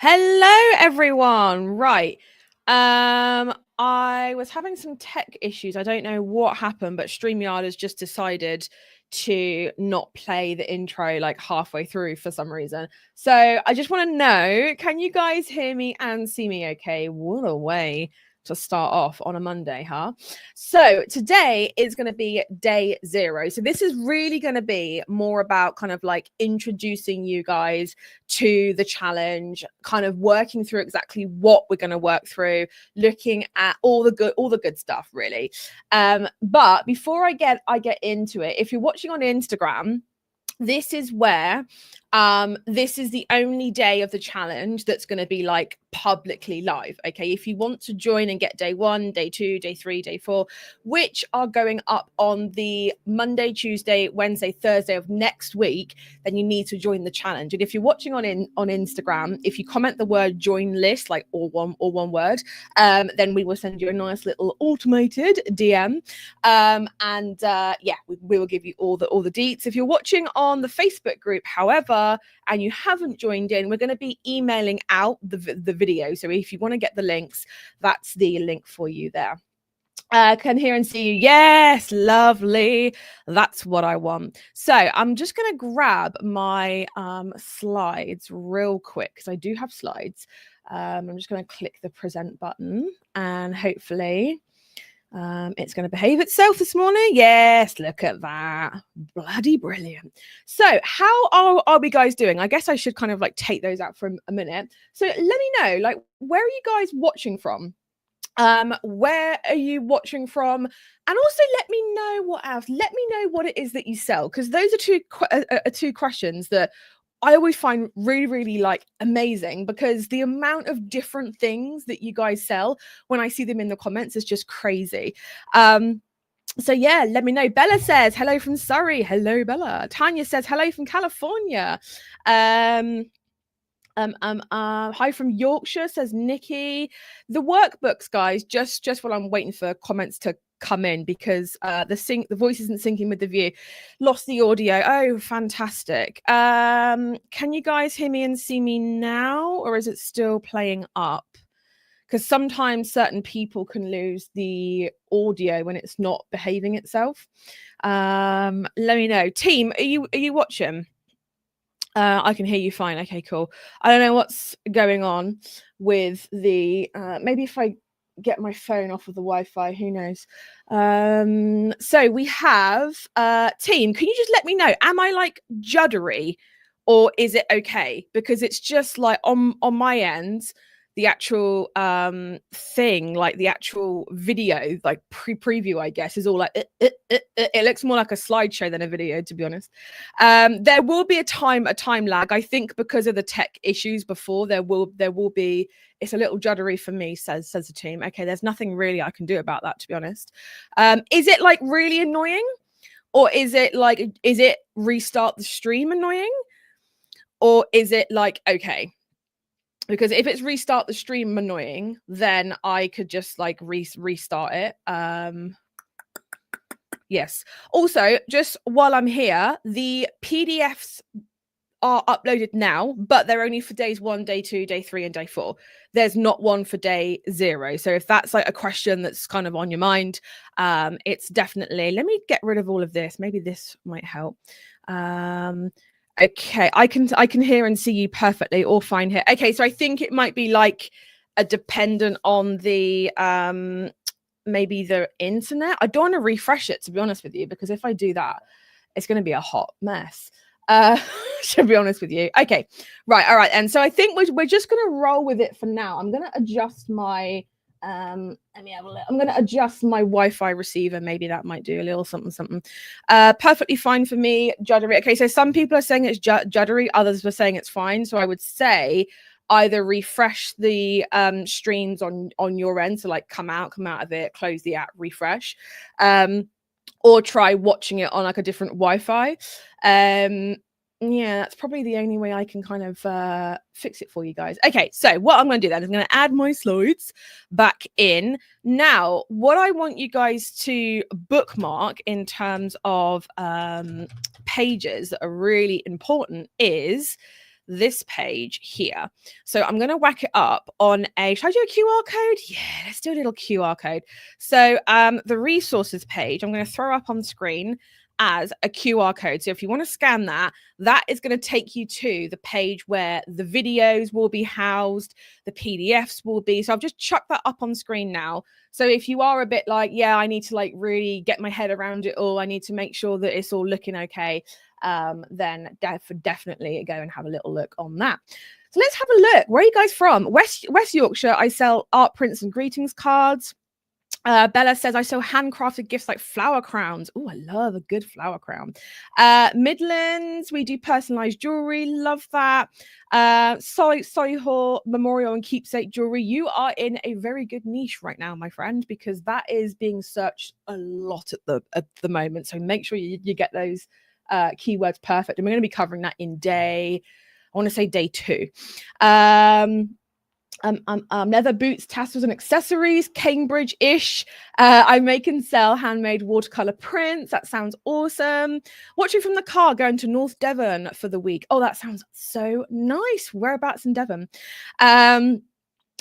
Hello, everyone. Right. I was having some tech issues. I don't know what happened, but StreamYard has just decided to not play the intro like halfway through for some reason. So I just want to know, can you guys hear me and see me okay? What a way to start off on a Monday, huh? So today is going to be day 0. So this is really going to be more about kind of like introducing you guys to the challenge, kind of working through exactly what we're going to work through, looking at all the good stuff, really. But before I get into it, if you're watching on Instagram, this is where this is the only day of the challenge that's going to be like publicly live. Okay, if you want to join and get day 1, day 2, day 3, day 4, which are going up on the Monday, Tuesday, Wednesday, Thursday of next week, then you need to join the challenge. And if you're watching on Instagram, if you comment the word join list, like all one word, then we will send you a nice little automated DM, yeah, we will give you all the deets. If you're watching on the Facebook group, however, and you haven't joined in, we're going to be emailing out the video. So if you want to get the links, that's the link for you there. Can hear and see you. Yes, lovely. That's what I want. So I'm just going to grab my slides real quick because I do have slides. I'm just going to click the present button and hopefully it's going to behave itself this morning. Yes, look at that. Bloody brilliant. So how are we guys doing? I guess I should kind of like take those out for a minute. So let me know, like, where are you guys watching from? Where are you watching from? And also let me know what else. Let me know what it is that you sell, because those are two questions that I always find really, really like amazing, because the amount of different things that you guys sell when I see them in the comments is just crazy. So yeah, let me know. Bella says hello from Surrey. Hello, Bella. Tanya says hello from California. Hi from Yorkshire, says Nikki. The workbooks, guys, just while I'm waiting for comments to come in, because the voice isn't syncing with the view. Lost the audio. Oh, fantastic. Can you guys hear me and see me now, or is it still playing up? Because sometimes certain people can lose the audio when it's not behaving itself. Let me know. Team, are you watching? I can hear you fine. Okay, cool. I don't know what's going on with the maybe if I get my phone off of the Wi-Fi, who knows. So we have team, can you just let me know, am I like juddery or is it okay? Because it's just like on my end, the actual thing, like the actual video, like preview, I guess, is all like it looks more like a slideshow than a video, to be honest. There will be a time lag, I think, because of the tech issues before. There will be, it's a little juddery for me, says the team. Okay, there's nothing really I can do about that, to be honest. Is it like really annoying, or is it restart the stream annoying, or is it like okay? Because if it's restart the stream annoying, then I could just like restart it. Yes. Also, just while I'm here, the PDFs are uploaded now, but they're only for days 1, day 2, day 3, and day 4. There's not one for day 0. So if that's like a question that's kind of on your mind, it's definitely, let me get rid of all of this. Maybe this might help. Okay, I can hear and see you perfectly, all fine here. Okay, so I think it might be like a dependent on the maybe the internet. I don't want to refresh it, to be honest with you, because if I do that, it's going to be a hot mess. To be honest with you. Okay, right, all right. And so I think we're just going to roll with it for now. I'm going to adjust my let me have a look. I'm going to adjust my Wi-Fi receiver. Maybe that might do a little something. Perfectly fine for me. Juddery. Okay, so some people are saying it's juddery, others were saying it's fine. So I would say either refresh the streams on your end, so like come out of it, close the app, refresh, or try watching it on like a different Wi-Fi. Yeah, that's probably the only way I can kind of fix it for you guys. Okay, so what I'm going to do then is I'm going to add my slides back in. Now, what I want you guys to bookmark in terms of pages that are really important is this page here. So I'm going to whack it up on should I do a QR code? Yeah, let's do a little QR code. So the resources page, I'm going to throw up on the screen as a QR code. So if you want to scan that, that is going to take you to the page where the videos will be housed, the PDFs will be. So I've just chucked that up on screen now. So if you are a bit like, yeah, I need to like really get my head around it all, I need to make sure that it's all looking okay, then definitely go and have a little look on that. So let's have a look. Where are you guys from? West Yorkshire. I sell art prints and greetings cards. Bella says, I sell handcrafted gifts like flower crowns. Oh, I love a good flower crown. Midlands, we do personalized jewelry. Love that. Solihull memorial and keepsake jewelry. You are in a very good niche right now, my friend, because that is being searched a lot at the moment. So make sure you get those keywords perfect. And we're going to be covering that in I want to say day 2. Leather boots, tassels and accessories, Cambridge-ish. I make and sell handmade watercolor prints. That sounds awesome. Watching from the car, going to North Devon for the week. Oh, that sounds so nice. Whereabouts in Devon?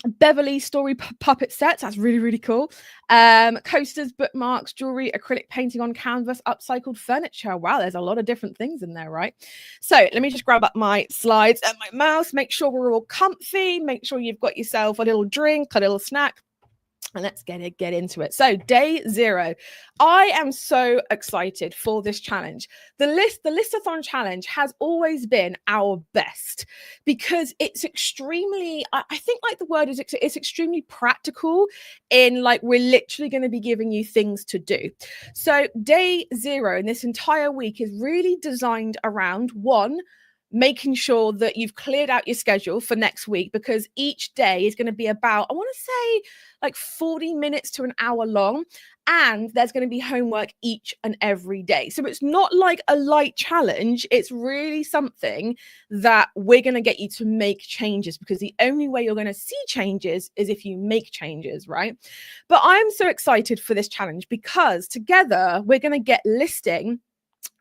Beverly story puppet sets. That's really, really cool. Coasters, bookmarks, jewelry, acrylic painting on canvas, upcycled furniture. Wow, there's a lot of different things in there, right? So let me just grab up my slides and my mouse, make sure we're all comfy, make sure you've got yourself a little drink, a little snack. And let's get into it. So day 0, I am so excited for this challenge. The Listathon challenge has always been our best because it's extremely, I think like the word is, it's extremely practical in like, we're literally going to be giving you things to do. So day 0 in this entire week is really designed around making sure that you've cleared out your schedule for next week, because each day is going to be about, I want to say like 40 minutes to an hour long. And there's going to be homework each and every day. So it's not like a light challenge. It's really something that we're going to get you to make changes, because the only way you're going to see changes is if you make changes, right? But I'm so excited for this challenge because together we're going to get listing.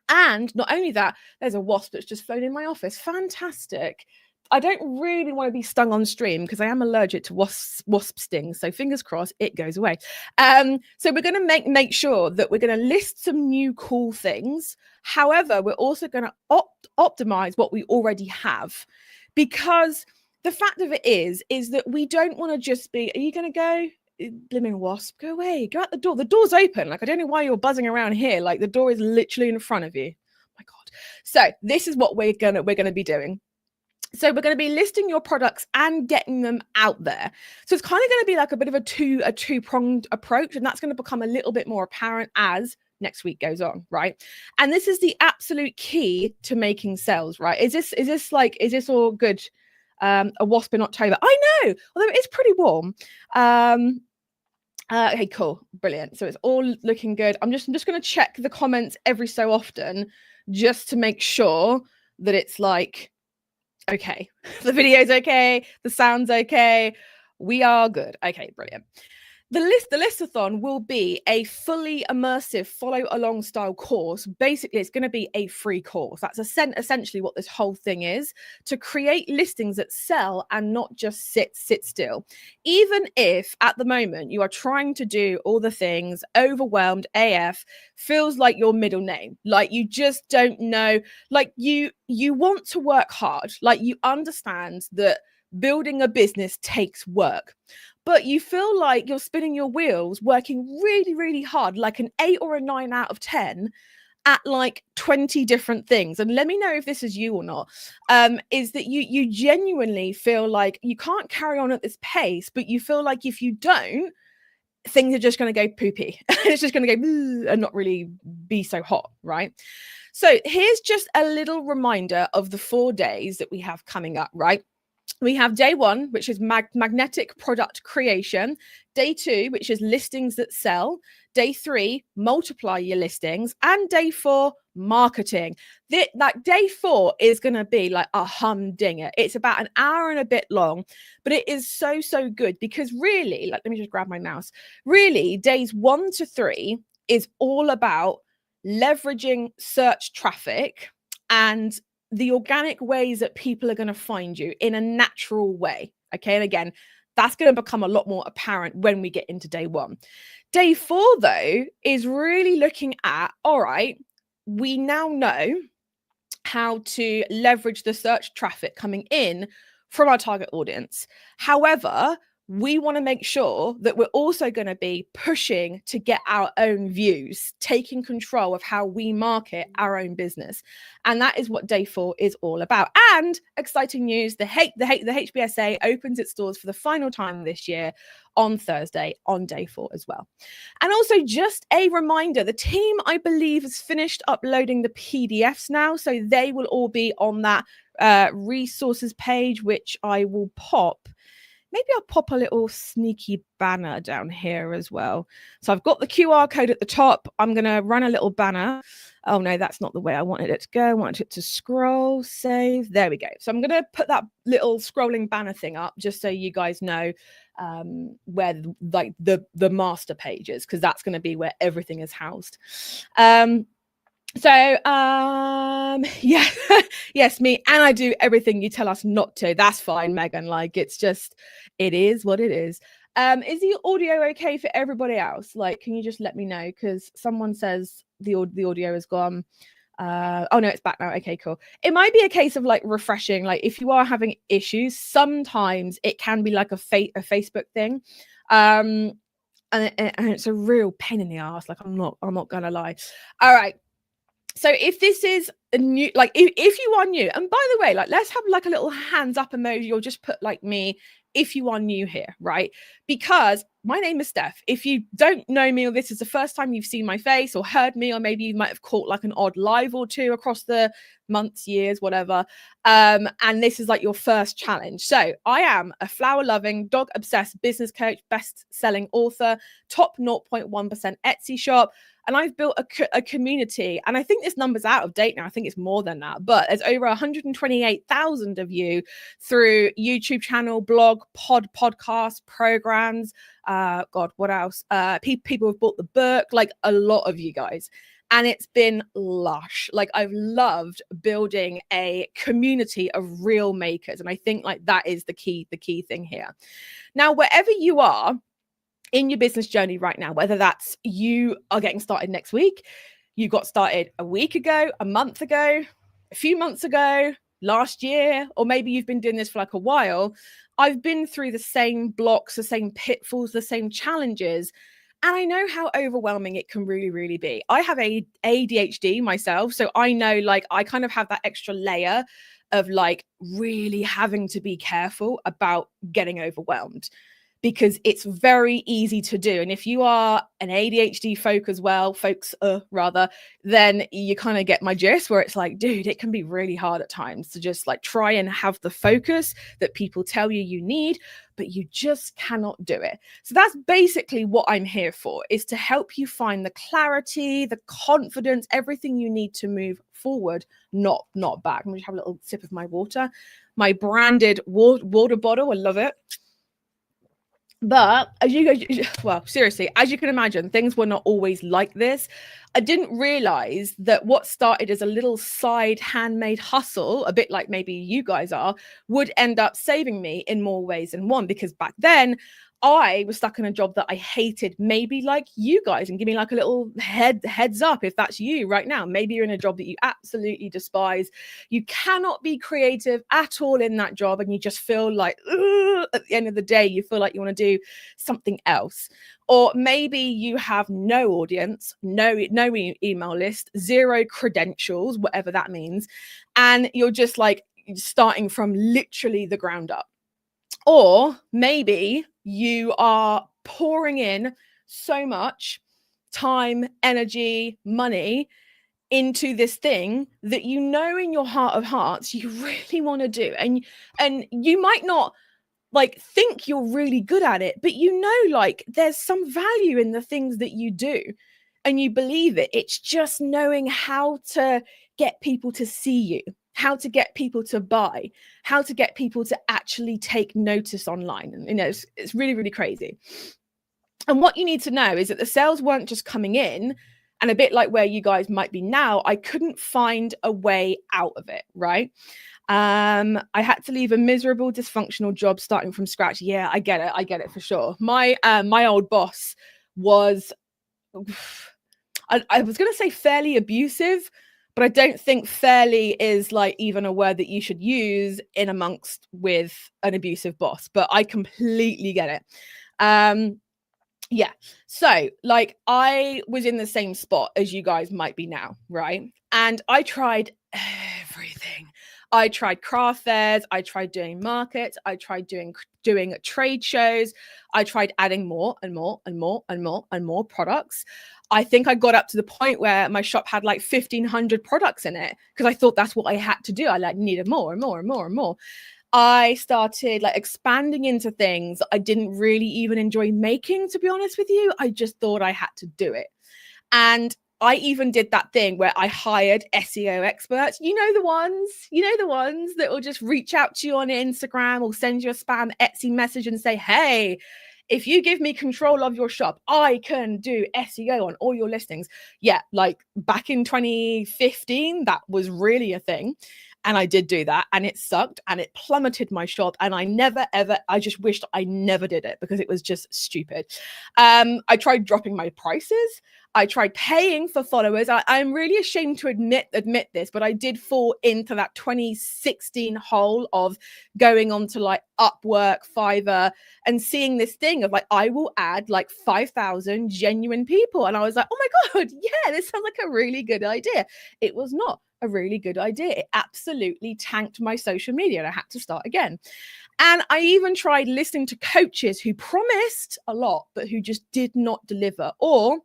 And not only that, there's a wasp that's just flown in my office. Fantastic. I don't really want to be stung on stream because I am allergic to wasp stings. So fingers crossed it goes away. So we're going to make sure that we're going to list some new cool things. However, we're also going to optimize what we already have, because the fact of it is that we don't want to just be, are you going to go? Blimming wasp, go away, go out the door. The door's open. Like, I don't know why you're buzzing around here. Like, the door is literally in front of you. Oh my God. So this is what we're gonna be doing. So we're going to be listing your products and getting them out there. So it's kind of going to be like a bit of a two-pronged approach, and that's going to become a little bit more apparent as next week goes on, right? And this is the absolute key to making sales, right? Is this all good? A wasp in October. I know, although it is pretty warm. Okay, cool, brilliant. So it's all looking good. I'm just going to check the comments every so often just to make sure that it's like, okay, the video's okay, the sound's okay, we are good. Okay, brilliant. The Listathon will be a fully immersive follow-along style course. Basically, it's going to be a free course. That's essentially what this whole thing is, to create listings that sell and not just sit still. Even if at the moment you are trying to do all the things, overwhelmed AF, feels like your middle name, like you just don't know, like you want to work hard, like you understand that building a business takes work, but you feel like you're spinning your wheels, working really, really hard, like an 8 or a 9 out of 10 at like 20 different things. And let me know if this is you or not, is that you genuinely feel like you can't carry on at this pace, but you feel like if you don't, things are just going to go poopy. It's just going to go and not really be so hot, right? So here's just a little reminder of the 4 days that we have coming up, right? We have day 1, which is magnetic product creation. Day 2, which is listings that sell. Day 3, multiply your listings. And day 4, marketing. That day 4 is going to be like a humdinger. It's about an hour and a bit long, but it is so good, because really, like, let me just grab my mouse. Really, days 1 to 3 is all about leveraging search traffic and the organic ways that people are going to find you in a natural way. Okay. And again, that's going to become a lot more apparent when we get into day 1. Day 4, though, is really looking at, all right, we now know how to leverage the search traffic coming in from our target audience. However, we want to make sure that we're also going to be pushing to get our own views, taking control of how we market our own business. And that is what day 4 is all about. And exciting news, the HBSA opens its doors for the final time this year on Thursday on day 4 as well. And also just a reminder, the team, I believe, has finished uploading the PDFs now. So they will all be on that resources page, which I will pop. Maybe I'll pop a little sneaky banner down here as well. So I've got the QR code at the top. I'm going to run a little banner. Oh, no, that's not the way I wanted it to go. I wanted it to scroll, save. There we go. So I'm going to put that little scrolling banner thing up just so you guys know where like the master page is, because that's going to be where everything is housed. Yeah, yes, me, and I do everything you tell us not to. That's fine, Megan. Like, it's just, it is what it is. Is the audio okay for everybody else? Like, can you just let me know? Because someone says the audio is gone. Oh no, it's back now. Okay, cool. It might be a case of like refreshing. Like, if you are having issues, sometimes it can be like a Facebook thing. And it's a real pain in the ass. Like, I'm not gonna lie. All right. So if this is a new, like if you are new, and by the way, like, let's have like a little hands up emoji, or just put like me if you are new here, right? Because my name is Steph. If you don't know me, or this is the first time you've seen my face or heard me, or maybe you might have caught like an odd live or two across the months, years, whatever, and this is like your first challenge. So I am a flower-loving, dog-obsessed business coach, best-selling author, top 0.1% Etsy shop, and I've built a community, and I think this number's out of date now. I think it's more than that, but there's over 128,000 of you through YouTube channel, blog, podcast, programs. God, what else? People have bought the book, like a lot of you guys. And it's been lush. Like, I've loved building a community of real makers. And I think like that is the key thing here. Now, wherever you are in your business journey right now, whether that's you are getting started next week, you got started a week ago, a month ago, a few months ago, last year, or maybe you've been doing this for like a while, I've been through the same blocks, the same pitfalls, the same challenges. And I know how overwhelming it can really, really be. I have ADHD myself. So I know, like, I kind of have that extra layer of like really having to be careful about getting overwhelmed, because it's very easy to do. And if you are an ADHD folks, then you kind of get my gist, where it's like, dude, it can be really hard at times to just like try and have the focus that people tell you need, but you just cannot do it. So that's basically what I'm here for, is to help you find the clarity, the confidence, everything you need to move forward, not back. I'm gonna have a little sip of my water, my branded water bottle. I love it. But as you guys, well, seriously, as you can imagine, things were not always like this. I didn't realize that what started as a little side handmade hustle, a bit like maybe you guys are, would end up saving me in more ways than one. Because back then, I was stuck in a job that I hated, maybe like you guys, and give me like a little heads up if that's you right now. Maybe you're in a job that you absolutely despise. You cannot be creative at all in that job, and you just feel like, at the end of the day, you feel like you want to do something else. Or maybe you have no audience, no email list, 0 credentials, whatever that means, and you're just like starting from literally the ground up. Or maybe you are pouring in so much time, energy, money into this thing that you know in your heart of hearts you really want to do. And you might not like think you're really good at it, but you know, like, there's some value in the things that you do and you believe it. It's just knowing how to get people to see you, how to get people to buy, how to get people to actually take notice online. And, you know, it's really, really crazy. And what you need to know is that the sales weren't just coming in And a bit like where you guys might be now, I couldn't find a way out of it, right? I had to leave a miserable, dysfunctional job starting from scratch. Yeah, I get it for sure. My old boss was, I was going to say fairly abusive, but I don't think fairly is like even a word that you should use in amongst with an abusive boss, but I completely get it. Yeah. So like I was in the same spot as you guys might be now, right? And I tried everything. I tried craft fairs, I tried doing markets, I tried doing trade shows, I tried adding more and more and more and more and more products. I think I got up to the point where my shop had like 1,500 products in it because I thought that's what I had to do. I like needed more and more and more and more. I started like expanding into things I didn't really even enjoy making, to be honest with you. I just thought I had to do it. And I even did that thing where I hired SEO experts. You know the ones that will just reach out to you on Instagram or send you a spam Etsy message and say, hey, if you give me control of your shop, I can do SEO on all your listings. Yeah, like back in 2015, that was really a thing. And I did do that and it sucked and it plummeted my shop. And I just wished I never did it because it was just stupid. I tried dropping my prices. I tried paying for followers. I'm really ashamed to admit this, but I did fall into that 2016 hole of going on to like Upwork, Fiverr, and seeing this thing of like, I will add like 5,000 genuine people. And I was like, oh my God, yeah, this sounds like a really good idea. It was not a really good idea. It absolutely tanked my social media and I had to start again. And I even tried listening to coaches who promised a lot, but who just did not deliver, or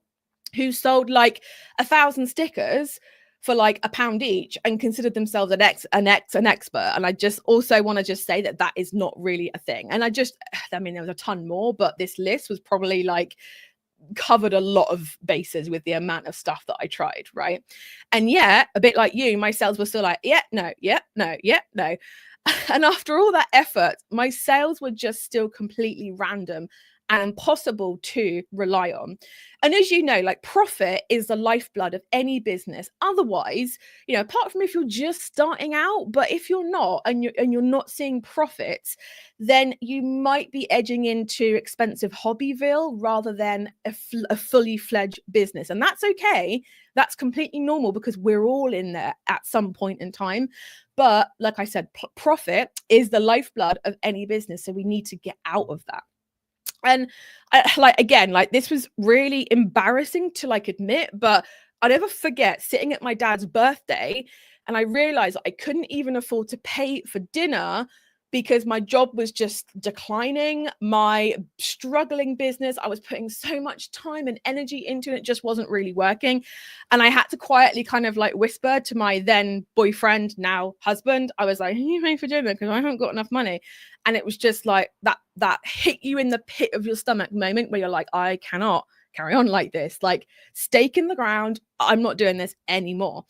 who sold like 1,000 stickers for like £1 each and considered themselves an expert. And I just also want to just say that is not really a thing. And I mean, there was a ton more, but this list was probably like covered a lot of bases with the amount of stuff that I tried, right? And yeah, a bit like you, my sales were still like, yeah, no. And after all that effort, my sales were just still completely random and impossible to rely on. And as you know, like profit is the lifeblood of any business. Otherwise, you know, apart from if you're just starting out, but if you're not and you're not seeing profits, then you might be edging into expensive hobbyville rather than a fully fledged business. And that's okay. That's completely normal because we're all in there at some point in time. But like I said, profit is the lifeblood of any business. So we need to get out of that. And this was really embarrassing to like admit, but I'll never forget sitting at my dad's birthday and I realized I couldn't even afford to pay for dinner because my job was just declining. My struggling business, I was putting so much time and energy into it, just wasn't really working. And I had to quietly kind of like whisper to my then boyfriend, now husband, I was like, you paying for dinner because I haven't got enough money. And it was just like that hit you in the pit of your stomach moment where you're like, I cannot carry on like this, like stake in the ground. I'm not doing this anymore.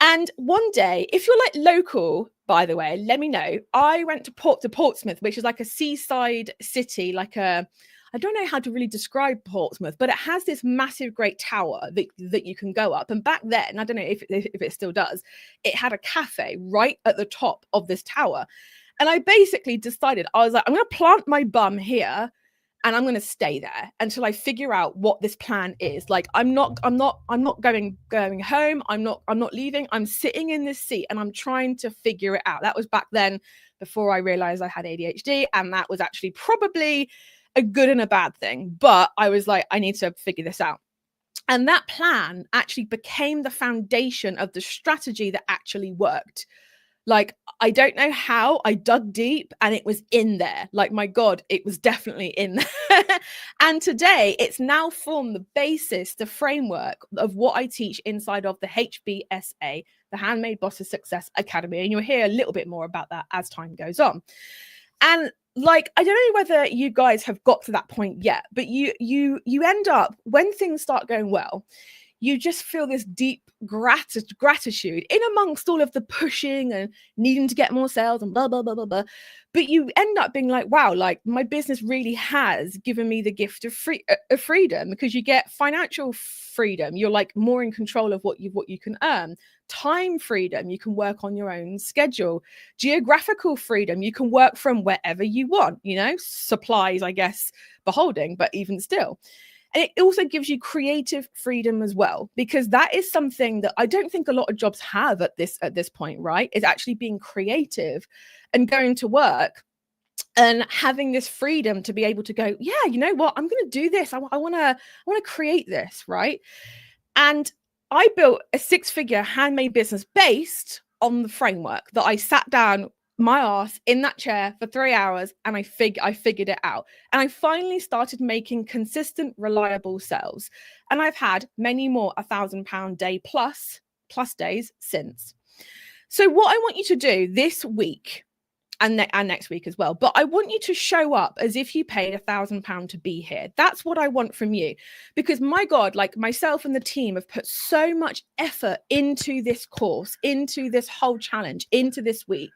And one day, if you're like local, by the way, let me know. I went to Portsmouth, which is like a seaside city, I don't know how to really describe Portsmouth, but it has this massive, great tower that you can go up. And back then, I don't know if it still does, it had a cafe right at the top of this tower. And I basically decided, I was like, I'm going to plant my bum here and I'm going to stay there until I figure out what this plan is. Like, I'm not going home. I'm not leaving. I'm sitting in this seat and I'm trying to figure it out. That was back then before I realized I had ADHD. And that was actually probably a good and a bad thing. But I was like, I need to figure this out. And that plan actually became the foundation of the strategy that actually worked. Like, I don't know how, I dug deep and it was in there. Like, my God, it was definitely in there. And today it's now formed the basis, the framework of what I teach inside of the HBSA, the Handmade Bosses Success Academy. And you'll hear a little bit more about that as time goes on. And like, I don't know whether you guys have got to that point yet, but you end up, when things start going well, you just feel this deep gratitude in amongst all of the pushing and needing to get more sales and blah, blah, blah, blah, blah. But you end up being like, wow, like my business really has given me the gift of freedom, because you get financial freedom. You're like more in control of what you can earn. Time freedom, you can work on your own schedule. Geographical freedom, you can work from wherever you want, supplies, I guess, beholding, but even still. And it also gives you creative freedom as well, because that is something that I don't think a lot of jobs have at this point, right? Is actually being creative and going to work and having this freedom to be able to go, yeah, you know what, I'm going to do this. I want to create this, right? And I built a 6-figure handmade business based on the framework that I sat down my ass in that chair for 3 hours and I figured it out. And I finally started making consistent, reliable sales. And I've had many more £1,000 day plus days since. So what I want you to do this week and next week as well, but I want you to show up as if you paid £1,000 to be here. That's what I want from you, because my God, like myself and the team have put so much effort into this course, into this whole challenge, into this week.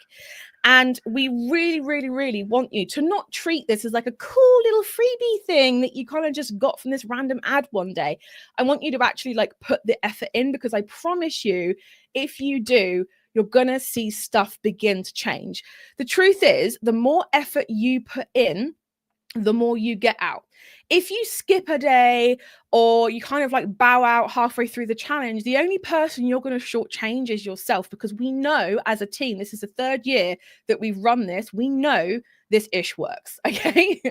And we really, really, really want you to not treat this as like a cool little freebie thing that you kind of just got from this random ad one day. I want you to actually like put the effort in, because I promise you, if you do, you're going to see stuff begin to change. The truth is, the more effort you put in, the more you get out. If you skip a day or you kind of like bow out halfway through the challenge, the only person you're going to shortchange is yourself, because we know as a team, this is the 3rd year that we've run this. We know this ish works. Okay.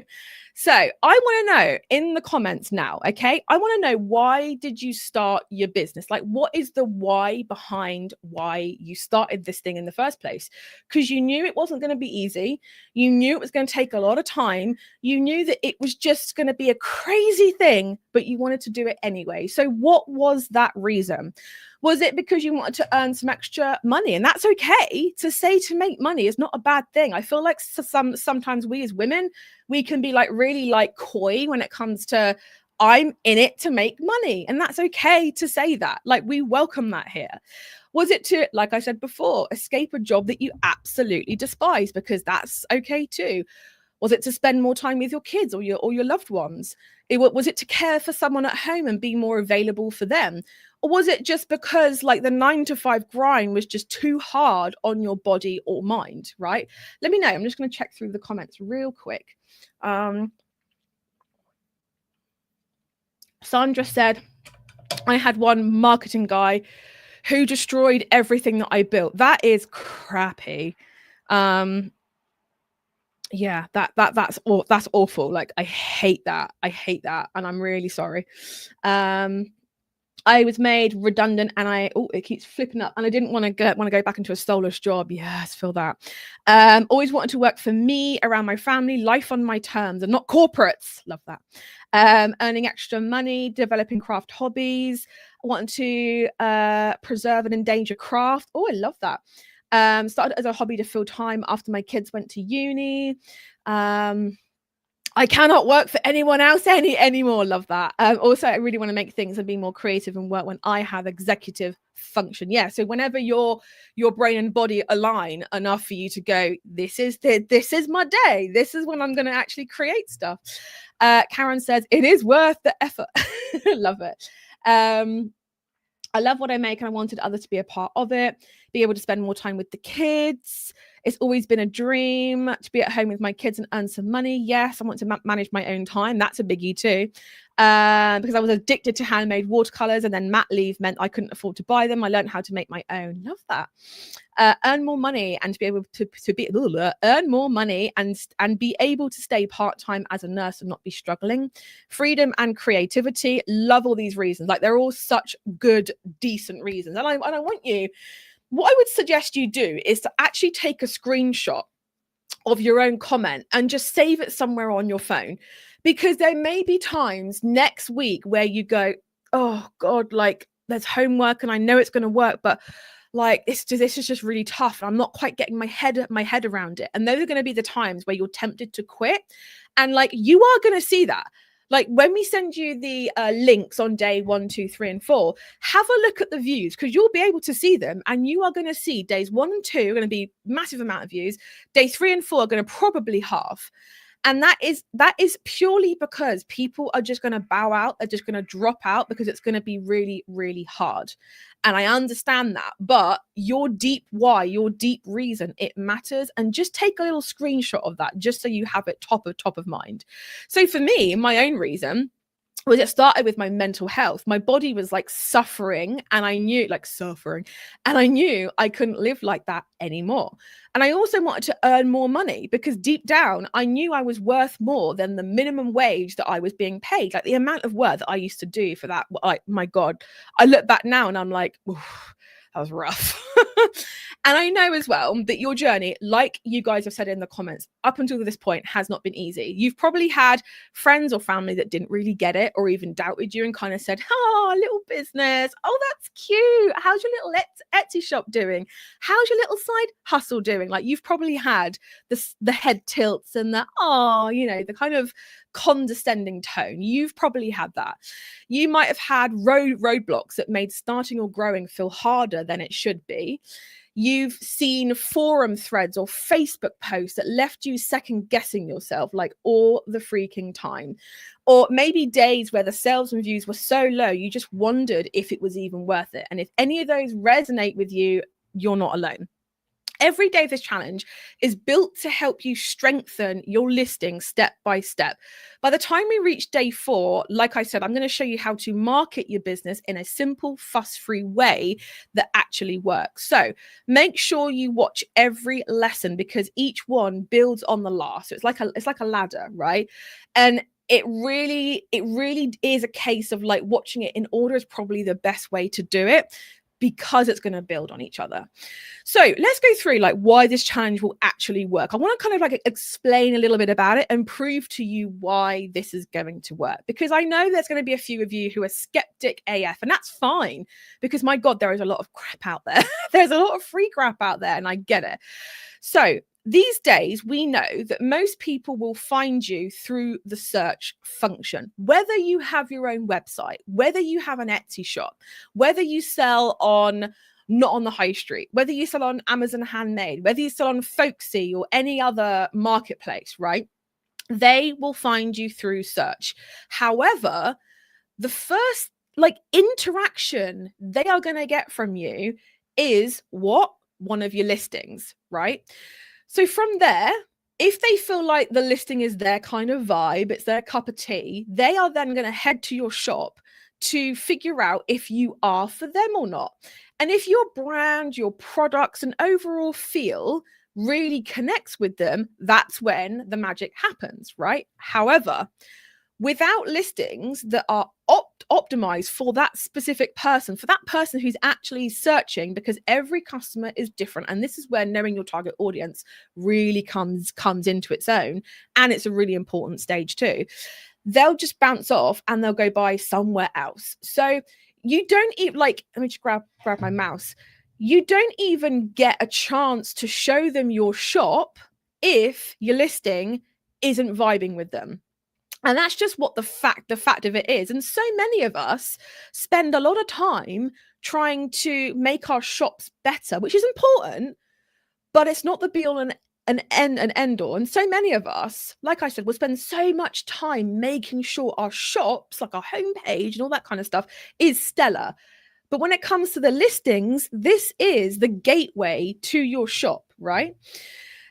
So I want to know in the comments now. Okay. I want to know, why did you start your business? Like, what is the why behind why you started this thing in the first place? Because you knew it wasn't going to be easy. You knew it was going to take a lot of time. You knew that it was just going to be a crazy thing, but you wanted to do it anyway. So what was that reason? Was it because you wanted to earn some extra money? And that's okay to say. To make money is not a bad thing. I feel like sometimes we as women, we can be like really like coy when it comes to, I'm in it to make money. And that's okay to say that. Like, we welcome that here. Was it to, like I said before, escape a job that you absolutely despise? Because that's okay too. Was it to spend more time with your kids or your loved ones? Was it to care for someone at home and be more available for them? Or was it just because like the 9-to-5 grind was just too hard on your body or mind, right? Let me know. I'm just going to check through the comments real quick. Sandra said, I had one marketing guy who destroyed everything that I built. That is crappy. Yeah, that's awful. Like, I hate that. And I'm really sorry. I was made redundant and it keeps flipping up, and I didn't want to go back into a soulless job. Yes, feel that. Always wanted to work for me, around my family, life on my terms and not corporates. Love that. Earning extra money, developing craft hobbies. I wanted to preserve and endanger craft. Oh, I love that. Started as a hobby to fill time after my kids went to uni. I cannot work for anyone else anymore. Love that. Also, I really want to make things and be more creative and work when I have executive function. Yeah. So whenever your brain and body align enough for you to go, this is my day. This is when I'm going to actually create stuff. Karen says, it is worth the effort. Love it. I love what I make and I wanted others to be a part of it, be able to spend more time with the kids. It's always been a dream to be at home with my kids and earn some money. Yes, I want to manage my own time. That's a biggie too. Because I was addicted to handmade watercolors, and then mat leave meant I couldn't afford to buy them. I learned how to make my own. Love that. Earn more money and to be able to earn more money and be able to stay part-time as a nurse and not be struggling. Freedom and creativity. Love all these reasons. Like, they're all such good, decent reasons. And I want you, what I would suggest you do is to actually take a screenshot of your own comment and just save it somewhere on your phone, because there may be times next week where you go, oh God, like there's homework and I know it's going to work, but like this is just really tough and I'm not quite getting my head around it. And those are going to be the times where you're tempted to quit, and like you are going to see that. Like when we send you the links on day 1, 2, 3, and 4, have a look at the views, because you'll be able to see them, and you are going to see days 1 and 2 are going to be massive amount of views. Day 3 and 4 are going to probably half. And that is purely because people are just going to bow out, are just going to drop out, because it's going to be really, really hard. And I understand that, but your deep why, your deep reason, it matters. And just take a little screenshot of that, just so you have it top of mind. So for me, my own reason was, it started with my mental health. My body was like suffering, and I knew I couldn't live like that anymore. And I also wanted to earn more money, because deep down I knew I was worth more than the minimum wage that I was being paid. Like the amount of work that I used to do for that, like, my God, I look back now and I'm like, that was rough. And I know as well that your journey, like you guys have said in the comments, up until this point has not been easy. You've probably had friends or family that didn't really get it, or even doubted you and kind of said, oh, little business. Oh, that's cute. How's your little Etsy shop doing? How's your little side hustle doing? Like you've probably had the head tilts and the kind of condescending tone. You've probably had that. You might have had roadblocks that made starting or growing feel harder than it should be. You've seen forum threads or Facebook posts that left you second guessing yourself like all the freaking time. Or maybe days where the sales and views were so low, you just wondered if it was even worth it. And if any of those resonate with you, you're not alone. Every day of this challenge is built to help you strengthen your listing step by step. By the time we reach day 4, like I said, I'm going to show you how to market your business in a simple, fuss-free way that actually works. So make sure you watch every lesson, because each one builds on the last. So it's like a ladder, right? And it really is a case of like watching it in order is probably the best way to do it, because it's going to build on each other. So let's go through like why this challenge will actually work. I want to kind of like explain a little bit about it and prove to you why this is going to work, because I know there's going to be a few of you who are skeptic AF, and that's fine, because my God, there is a lot of crap out there. There's a lot of free crap out there, and I get it. So these days, we know that most people will find you through the search function, whether you have your own website, whether you have an Etsy shop, whether you sell not on the high street, whether you sell on Amazon Handmade, whether you sell on Folksy or any other marketplace, right? They will find you through search. However, the first interaction they are going to get from you is one of your listings, right? So from there, if they feel like the listing is their kind of vibe, it's their cup of tea, they are then going to head to your shop to figure out if you are for them or not. And if your brand, your products, and overall feel really connects with them, that's when the magic happens, right? However, without listings that are optimized for that specific person, for that person who's actually searching, because every customer is different, and this is where knowing your target audience really comes into its own, and it's a really important stage too. They'll just bounce off and they'll go buy somewhere else. So you don't even let me just grab my mouse. You don't even get a chance to show them your shop if your listing isn't vibing with them. And that's just what the fact of it is. And so many of us spend a lot of time trying to make our shops better, which is important, but it's not the be all and end all. And so many of us, like I said, will spend so much time making sure our shops, like our homepage and all that kind of stuff, is stellar. But when it comes to the listings, this is the gateway to your shop, right?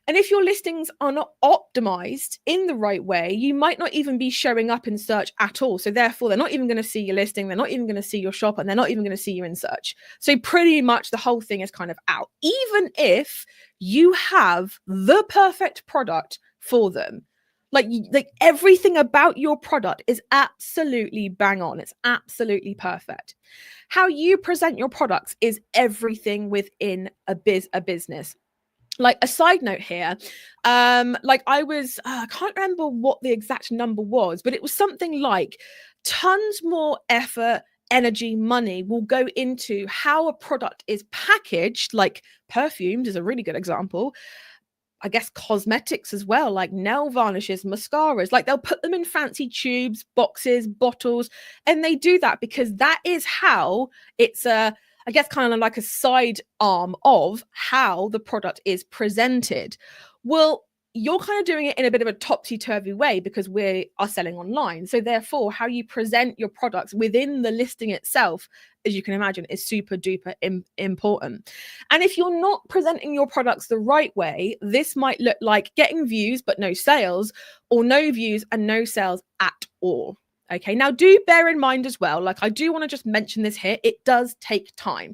And if your listings are not optimized in the right way, you might not even be showing up in search at all. So therefore, they're not even going to see your listing. They're not even going to see your shop, and they're not even going to see you in search. So pretty much the whole thing is kind of out, even if you have the perfect product for them. Like everything about your product is absolutely bang on. It's absolutely perfect. How you present your products is everything within a business. Like a side note here, I can't remember what the exact number was, but it was something like tons more effort, energy, money will go into how a product is packaged. Like perfumes is a really good example. I guess cosmetics as well, like nail varnishes, mascaras. Like they'll put them in fancy tubes, boxes, bottles, and they do that because that is how it's I guess kind of like a side arm of how the product is presented. Well, you're kind of doing it in a bit of a topsy-turvy way because we are selling online. So therefore, how you present your products within the listing itself, as you can imagine, is super duper important. And if you're not presenting your products the right way, this might look like getting views but no sales, or no views and no sales at all. Okay, now do bear in mind as well, like I do want to just mention this here, it does take time.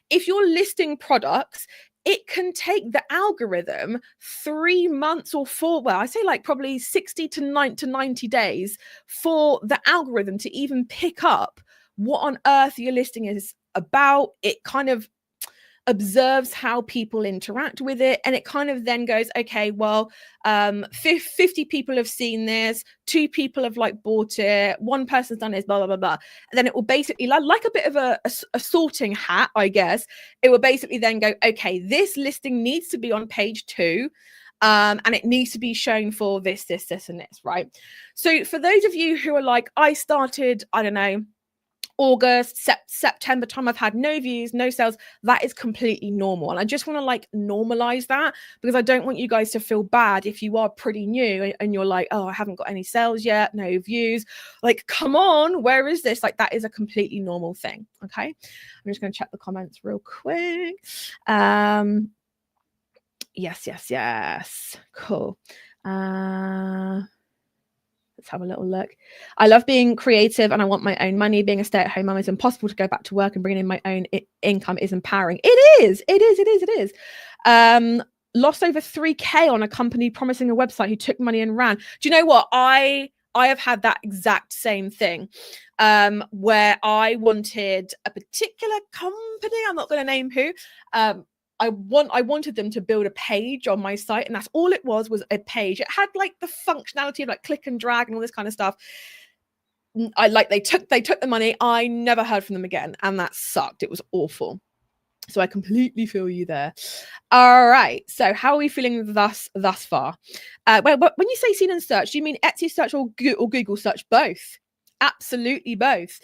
If you're listing products, it can take the algorithm 3 months or 4, well, I say like probably 60 to 90 days for the algorithm to even pick up what on earth your listing is about. It kind of observes how people interact with it, and it kind of then goes, okay, well, 50 people have seen this, 2 people have like bought it, 1 person's done this, blah blah blah blah. And then it will basically, like a bit of a sorting hat, I guess, it will basically then go, okay, this listing needs to be on page 2, and it needs to be shown for this and this, right? So for those of you who are like, I started, I don't know, August, September time, I've had no views, no sales, that is completely normal. And I just want to like normalize that, because I don't want you guys to feel bad if you are pretty new and you're like, oh, I haven't got any sales yet, no views. Like, come on, where is this? Like, that is a completely normal thing. Okay. I'm just going to check the comments real quick. Yes. Cool. Let's have a little look. I love being creative and I want my own money. Being a stay-at-home mum, it's impossible to go back to work, and bringing in my own income is empowering. It is. Lost over 3K on a company promising a website who took money and ran. Do you know what? I have had that exact same thing, where I wanted a particular company, I'm not going to name who, I wanted them to build a page on my site, and that's all it was a page. It had like the functionality of like click and drag and all this kind of stuff. They took the money. I never heard from them again, and that sucked. It was awful. So I completely feel you there. All right. So how are we feeling thus far? When you say seen and search, do you mean Etsy search or Google search? Both. Absolutely both.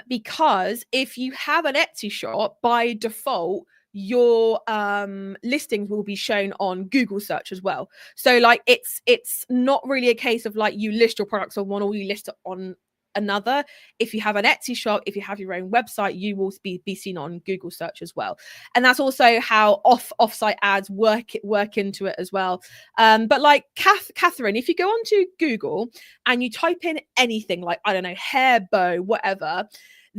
Because if you have an Etsy shop, by default, your listings will be shown on Google search as well. So like it's not really a case of like you list your products on one or you list it on another. If you have an Etsy shop, if you have your own website, you will be seen on Google search as well. And that's also how offsite ads work into it as well. But like Catherine, if you go onto Google and you type in anything like, I don't know, hair bow, whatever,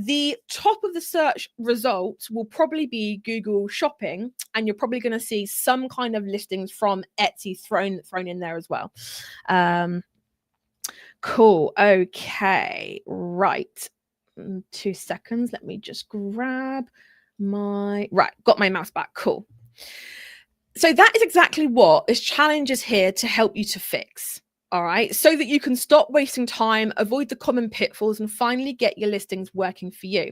the top of the search results will probably be Google Shopping, and you're probably going to see some kind of listings from Etsy thrown in there as well. Cool. Okay. Right. 2 seconds. Let me just grab got my mouse back. Cool. So that is exactly what this challenge is here to help you to fix. All right, so that you can stop wasting time, avoid the common pitfalls, and finally get your listings working for you.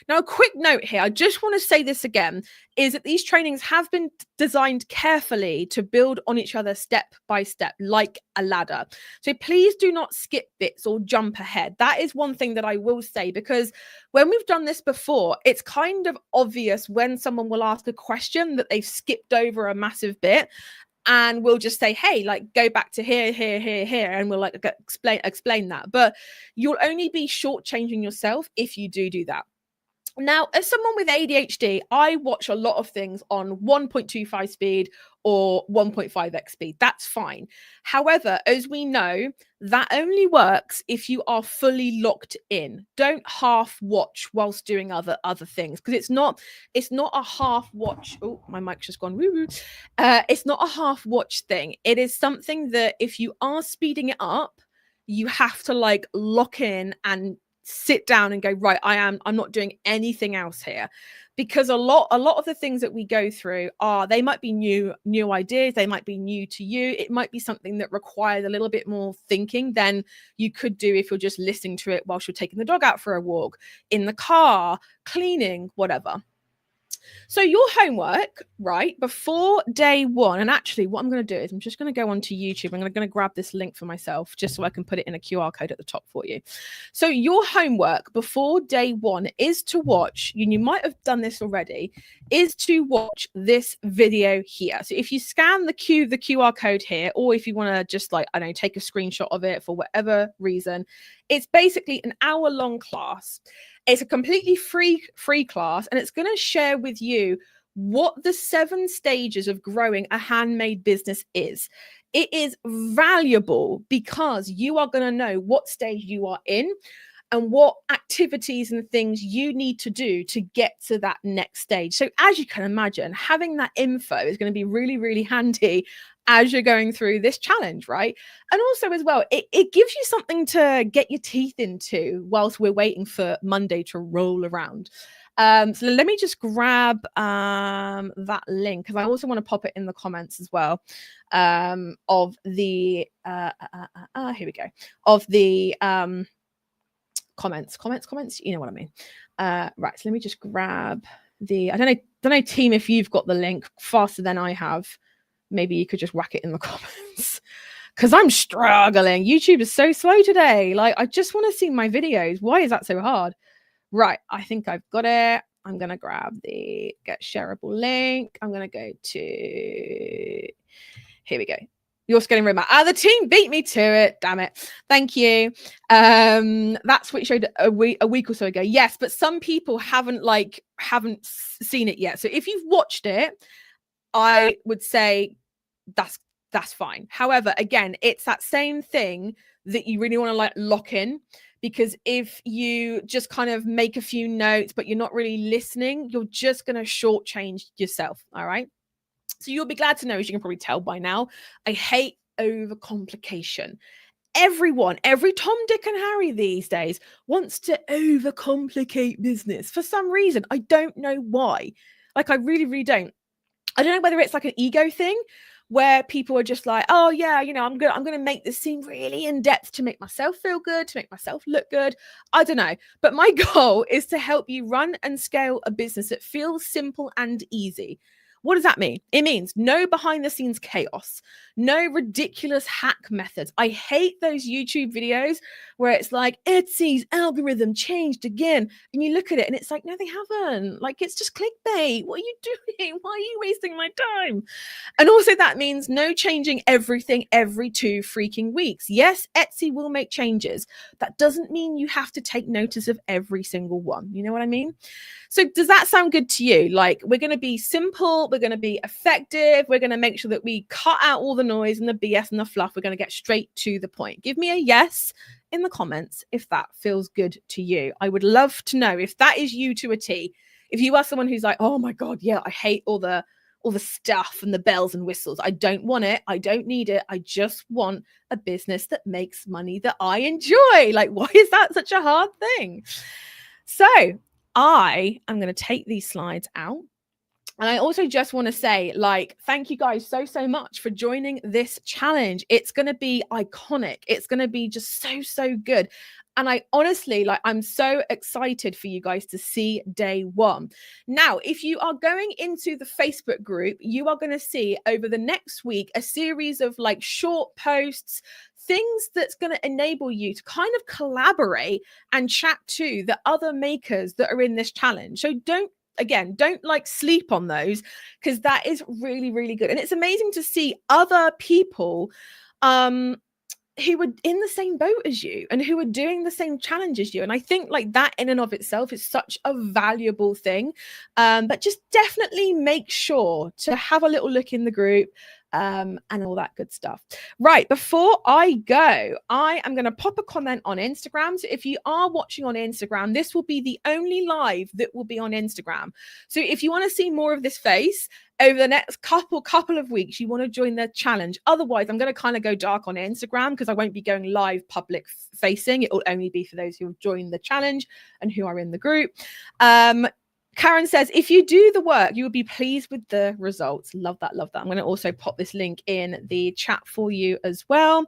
Now, a quick note here, I just want to say this again, is that these trainings have been designed carefully to build on each other step by step, like a ladder. So please do not skip bits or jump ahead. That is one thing that I will say, because when we've done this before, it's kind of obvious when someone will ask a question that they've skipped over a massive bit. And we'll just say, hey, like go back to here, and we'll like explain that. But you'll only be shortchanging yourself if you do that. Now, as someone with ADHD, I watch a lot of things on 1.25 speed or 1.5x speed. That's fine. However, as we know, that only works if you are fully locked in. Don't half watch whilst doing other things, because it's not a half watch. Oh, my mic's just gone woo woo. It's not a half watch thing. It is something that if you are speeding it up, you have to like lock in and sit down and go, right, I'm not doing anything else here. Because a lot of the things that we go through they might be new ideas, they might be new to you, it might be something that requires a little bit more thinking than you could do if you're just listening to it whilst you're taking the dog out for a walk, in the car, cleaning, whatever. So your homework right before day one. And actually what I'm going to do is I'm just going to go onto YouTube. I'm going to grab this link for myself just so I can put it in a QR code at the top for you. So your homework before day one is to watch, and you might have done this already, is to watch this video here. So if you scan the QR code here, or if you want to just like, I don't know, take a screenshot of it for whatever reason, it's basically an hour-long class. It's a completely free class, and it's going to share with you what the 7 stages of growing a handmade business is. It is valuable because you are going to know what stage you are in and what activities and things you need to do to get to that next stage. So as you can imagine, having that info is going to be really, really handy as you're going through this challenge, right? And also as well, it gives you something to get your teeth into whilst we're waiting for Monday to roll around. So let me just grab that link, because I also want to pop it in the comments as well, of the here we go, of the comments, you know what I mean. Right, so let me just grab the, I don't know team, if you've got the link faster than I have, maybe you could just whack it in the comments, because I'm struggling. YouTube is so slow today. Like, I just want to see my videos. Why is that so hard? Right, I think I've got it. I'm going to grab the get shareable link. I'm going to go to, here we go. You're getting remote. The team beat me to it. Damn it. Thank you. That's what you showed a week or so ago. Yes, but some people haven't seen it yet. So if you've watched it, I would say that's fine. However, again, it's that same thing that you really want to like lock in, because if you just kind of make a few notes but you're not really listening, you're just going to shortchange yourself. All right. So you'll be glad to know, as you can probably tell by now, I hate overcomplication. Everyone, every Tom, Dick and Harry these days wants to overcomplicate business for some reason. I don't know why. Like, I really, really don't. I don't know whether it's like an ego thing where people are just like, oh yeah, you know, I'm going to make this seem really in depth to make myself feel good, to make myself look good. I don't know. But my goal is to help you run and scale a business that feels simple and easy. What does that mean? It means no behind the scenes chaos, no ridiculous hack methods. I hate those YouTube videos where it's like, Etsy's algorithm changed again. And you look at it and it's like, no, they haven't. Like, it's just clickbait. What are you doing? Why are you wasting my time? And also that means no changing everything every 2 freaking weeks. Yes, Etsy will make changes. That doesn't mean you have to take notice of every single one. You know what I mean? So does that sound good to you? Like, we're going to be simple, we're going to be effective, we're going to make sure that we cut out all the noise and the BS and the fluff. We're going to get straight to the point. Give me a yes in the comments if that feels good to you. I would love to know if that is you to a T. If you are someone who's like, oh my God, yeah, I hate all the stuff and the bells and whistles. I don't want it. I don't need it. I just want a business that makes money that I enjoy. Like, why is that such a hard thing? So I am going to take these slides out. And I also just want to say, like, thank you guys so much for joining this challenge. It's going to be iconic. It's going to be just so good. And I honestly, like, I'm so excited for you guys to see day one. Now, if you are going into the Facebook group, you are going to see over the next week a series of like short posts, things that's going to enable you to kind of collaborate and chat to the other makers that are in this challenge. So don't like sleep on those, because that is really good. And it's amazing to see other people who were in the same boat as you and who are doing the same challenge as you. And I think like that in and of itself is such a valuable thing. But just definitely make sure to have a little look in the group and all that good stuff. Right, before I go, I am going to pop a comment on Instagram. So if you are watching on Instagram, this will be the only live that will be on Instagram. So if you want to see more of this face over the next couple of weeks, you want to join the challenge. Otherwise, I'm going to kind of go dark on Instagram because I won't be going live public facing. It will only be for those who have joined the challenge and who are in the group. Karen says, if you do the work, you will be pleased with the results. Love that. I'm going to also pop this link in the chat for you as well.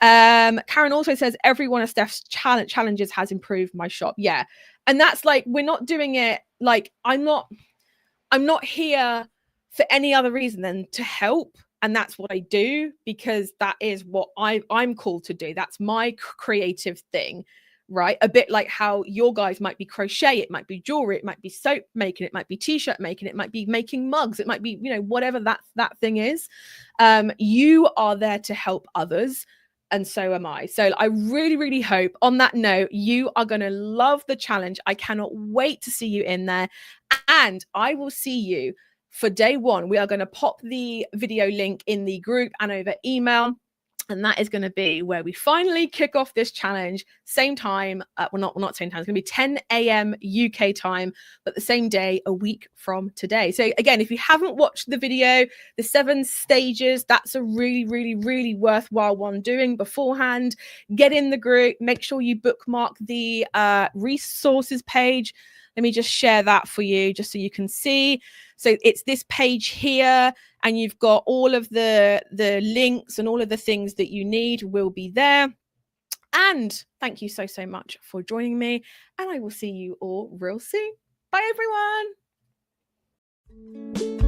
Karen also says, every one of Steph's challenges has improved my shop. Yeah. And that's like, we're not doing it like, I'm not here for any other reason than to help. And that's what I do, because that is what I'm called to do. That's my creative thing, right? A bit like how your guys might be crochet, it might be jewelry, it might be soap making, it might be t-shirt making, it might be making mugs, it might be, you know, whatever that thing is. You are there to help others, and so am I. So I really, really hope, on that note, you are going to love the challenge. I cannot wait to see you in there, and I will see you for day one. We are going to pop the video link in the group and over email. And that is going to be where we finally kick off this challenge. Same time, well, not same time. It's going to be 10 a.m. UK time, but the same day a week from today. So again, if you haven't watched the video, the 7 stages, that's a really, really, really worthwhile one doing beforehand. Get in the group. Make sure you bookmark the resources page. Let me just share that for you, just so you can see. So it's this page here, and you've got all of the links and all of the things that you need will be there. And thank you so much for joining me, and I will see you all real soon. Bye, everyone.